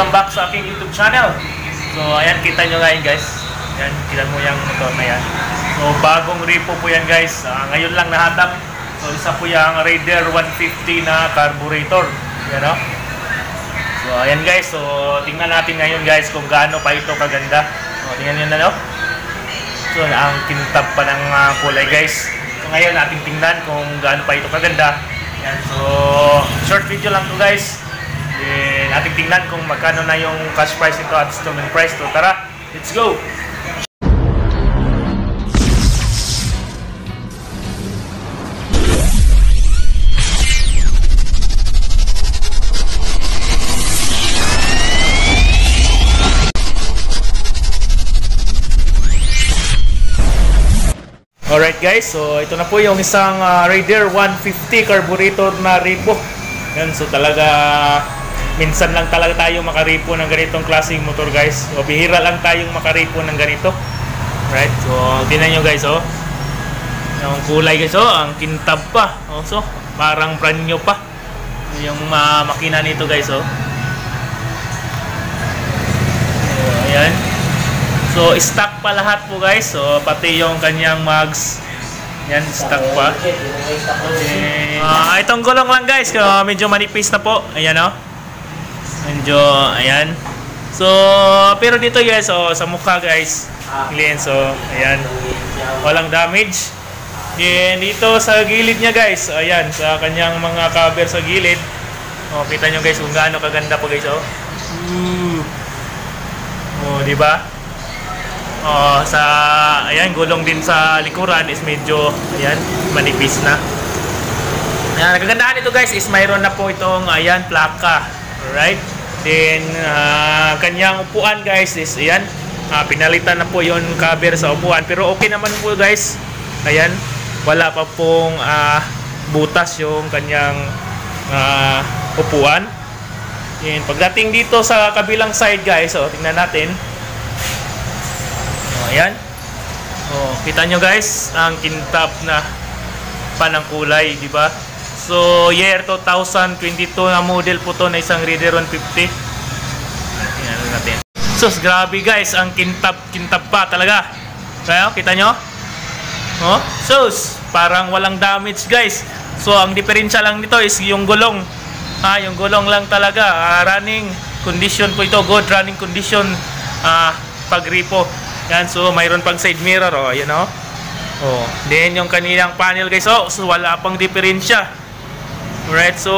welcome back sa aking YouTube channel. So ayan, kita nyo ngayon guys. Ayan, kita mo yung motor na yan. So bagong repo po yan guys. Ngayon lang nahatap. So isa po yung Raider 150 na carburetor. Ayan o. So ayan guys. So tingnan natin ngayon guys kung gaano pa ito kaganda. So tingnan nyo na no. So ang kintab pa ng kulay guys. So ngayon natin tingnan kung gaano pa ito kaganda. Ayan, so short video lang to guys. Ating tingnan kung magkano na yung cash price ito at installment price. So tara, let's go! Alright guys, so ito na po yung isang Raider 150 carburetor na repo. Yan, so talaga minsan lang talaga tayo makaripo ng ganitong klaseng motor guys. So bihira lang tayong makaripo ng ganito. Right? So tingnan nyo guys oh. Yung kulay guys oh, ang kintab pa. Oh, so parang brand new pa yung makina nito guys oh. So ayan. So stock pa lahat po guys. So pati yung kanyang mags. Yan, stock pa. Itong gulong lang guys, medyo manipis na po. Ayan o. Medyo, ayan. So, pero dito guys, sa mukha guys, clean. So, ayan. Walang damage. Then, dito sa gilid niya guys, ayan, sa kanyang mga cover sa gilid. Kita nyo guys kung gaano kaganda po guys. Diba? Ayan, gulong din sa likuran is medyo, ayan, manipis na. Ayan, nagagandaan ito guys is mayroon na po itong, ayan, plaka. Alright? Then, kanyang upuan guys is, ayan, pinalitan na po yung cover sa upuan. Pero okay naman po guys. Ayan, wala pa pong butas yung kanyang upuan. Ayan, pagdating dito sa kabilang side guys, tingnan natin. Ayan. Kita nyo guys, ang kintab na panang kulay, di ba? So, year 2022 na model po to na isang Raider 150. Tingnan natin. So, grabe guys, ang kintab pa talaga. Kaya, kita nyo? Sus, parang walang damage guys. So, ang diferensya lang nito is yung gulong. Yung gulong lang talaga. Running condition po ito, good running condition pagripo. Yan, so mayroon pang side mirror, ayan o. Then yung kanilang panel guys, so wala pang diferensya. Alright, so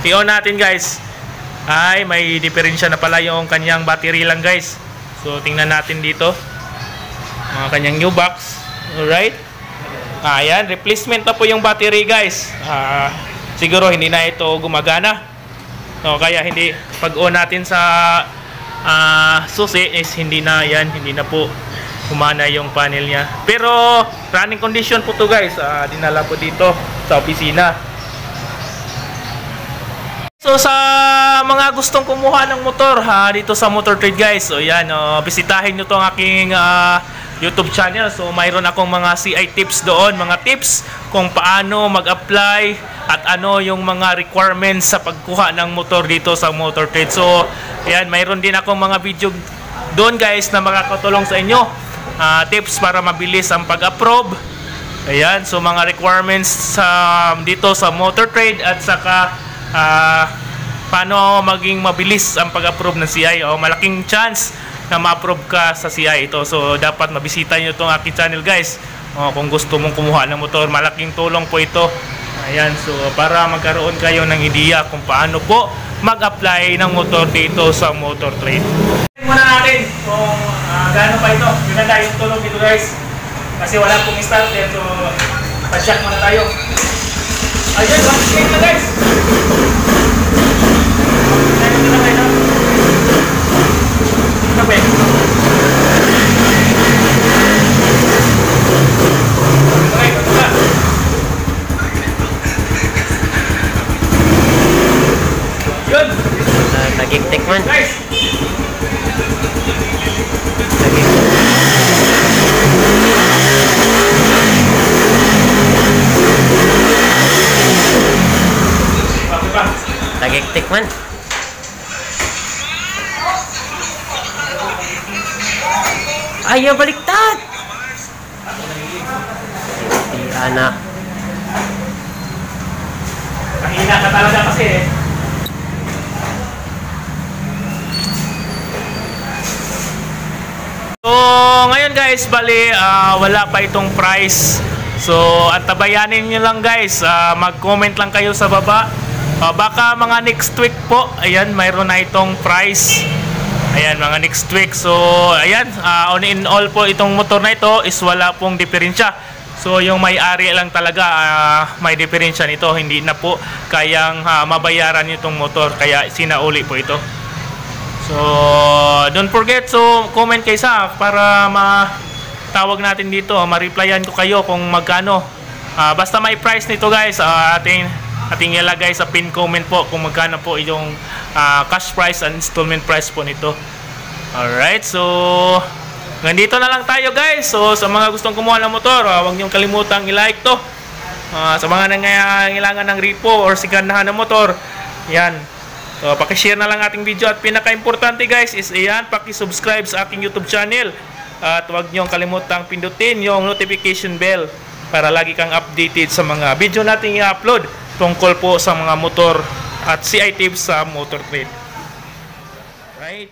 tingnan natin guys. Ay, may diferensya na pala yung kanyang battery lang guys. So tingnan natin dito. Kanyang new box. Alright. Ayan, replacement na po yung battery guys. Siguro hindi na ito gumagana. Kaya hindi, pag-on natin sa susi is hindi na po humana yung panel niya. Pero running condition po to guys. Dinala po dito sa opisina. So sa mga gustong kumuha ng motor dito sa Motor Trade guys, so yan, bisitahin nyo tong aking YouTube channel. So mayroon akong mga CI tips doon, mga tips kung paano mag-apply at ano yung mga requirements sa pagkuha ng motor dito sa Motor Trade. So ayan, mayroon din akong mga video doon guys na makakatulong sa inyo. Tips para mabilis ang pag-approve. Ayan, so mga requirements dito sa Motor Trade at saka paano maging mabilis ang pag-approve ng CI. Malaking chance na ma-approve ka sa CI ito. So dapat mabisita nyo itong aking channel guys. Kung gusto mong kumuha ng motor, malaking tulong po ito. Ayan, so para magkaroon kayo ng ideya kung paano po mag-apply ng motor dito sa Motor Trade. Tingnan muna natin kung gaano pa ito. Yun na yung tulong dito guys. Kasi wala pong starter, so pa-check muna tayo. Ayun, 1 na guys. Ayun na tayo. Kape. Okay, ito na. Yun. Naging-tik man. Guys. Naging-tik man. Ayaw, baliktad! Di anak. Mahina ka talaga kasi eh. So, ngayon guys, bali, wala pa itong price. So, antabayanin nyo lang guys. Mag-comment lang kayo sa baba. Baka mga next week po, ayan, mayroon na itong price. Ayan, mga next week. So, ayan, on in all po itong motor na ito is wala pong diferensya. So, yung may-ari lang talaga may diferensya nito. Hindi na po kayang mabayaran itong motor. Kaya sinauli po ito. So, don't forget, so comment kayo para matawag natin dito, ma-replyan ko kayo kung magkano. Basta may price nito guys, ating ilagay sa pin comment po kung magkano po yung cash price and installment price po nito. Alright, so nandito na lang tayo guys. So sa mga gustong kumuha ng motor, huwag niyong kalimutang i-like to. Sa mga nangangailangan ng repo or sigandahan ng motor, yan. So, paki-share na lang ating video at pinaka-importante guys is ayan, paki-subscribe sa aking YouTube channel at huwag niyong kalimutang pindutin yung notification bell para lagi kang updated sa mga video nating i-upload tungkol po sa mga motor at CI tips sa motor trade. Right?